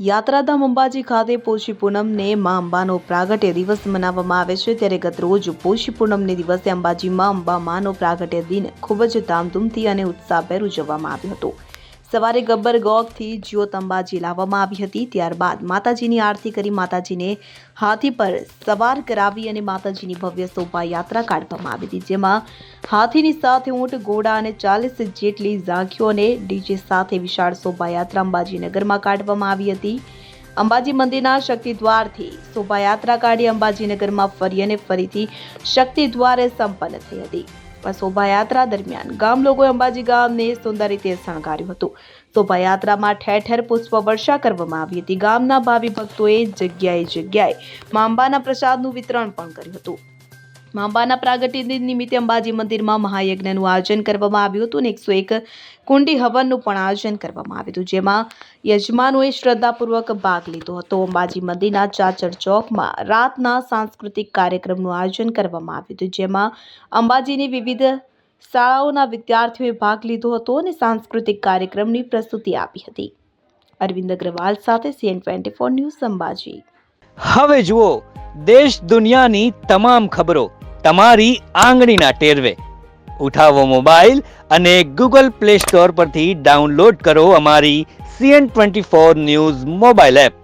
યાત્રાધામ અંબાજી ખાતે પોષી પૂનમને મા અંબાનો પ્રાગટ્ય દિવસ મનાવવામાં આવે છે ત્યારે ગત રોજ પોષી પૂનમને દિવસે અંબાજીમાં અંબા માનો પ્રાગટ્ય દિન ખૂબ જ ધામધૂમથી અને ઉત્સાહભેર ઉજવવામાં આવ્યો હતો। સવારે ગબ્બર ગોગથી જ્યોત અંબાજી લાવવામાં આવી હતી। ત્યારબાદ માતાજીની આરતી કરી માતાજીને હાથી પર સવાર કરાવી અને માતાજીની ભવ્ય શોભાયાત્રા કાઢવામાં આવી હતી, જેમાં હાથીની સાથે ઊંટ, ઘોડા અને 40 જેટલી ઝાંખીઓ અને ડીજે સાથે વિશાળ શોભાયાત્રા અંબાજી નગરમાં કાઢવામાં આવી હતી। અંબાજી મંદિરના શક્તિદ્વારથી શોભાયાત્રા કાઢી અંબાજી નગરમાં ફરી અને ફરીથી શક્તિદ્વારે સંપન્ન થઈ હતી। શોભાયાત્રા દરમિયાન ગામ લોકોએ અંબાજી ગામને સુંદર રીતે શણગાર્યું હતું। શોભાયાત્રામાં ઠેર ઠેર પુષ્પ વર્ષા કરવામાં આવી હતી। ગામના ભાવિ ભક્તોએ જગ્યાએ મા અંબાના પ્રસાદનું વિતરણ પણ કર્યું હતું। મા અંબાના પ્રાગટ્ય દિન નિમિત્તે અંબાજી મંદિરમાં મહાયજ્ઞનું આયોજન કરવામાં આવ્યું હતું અને 101 કુંડી હવનનું પણ આયોજન કરવામાં આવ્યું હતું, જેમાં યજમાનોએ શ્રદ્ધાપૂર્વક ભાગ લીધો હતો। અંબાજી મંદિરના ચાચર ચોકમાં રાતના સાંસ્કૃતિક કાર્યક્રમનું આયોજન કરવામાં આવ્યું હતું, જેમાં અંબાજીની વિવિધ શાળાઓના વિદ્યાર્થીઓએ ભાગ લીધો હતો અને સાંસ્કૃતિક કાર્યક્રમની પ્રસ્તુતિ આપી હતી। અરવિંદ અગ્રવાલ સાથે CN24 ન્યૂઝ અંબાજી। હવે જુઓ દેશ દુનિયાની તમામ ખબરો તમારી આંગળીના ટેરવે। ઉઠાવો મોબાઈલ અને Google Play Store પરથી ડાઉનલોડ કરો અમારી CN24 ન્યૂઝ મોબાઈલ એપ।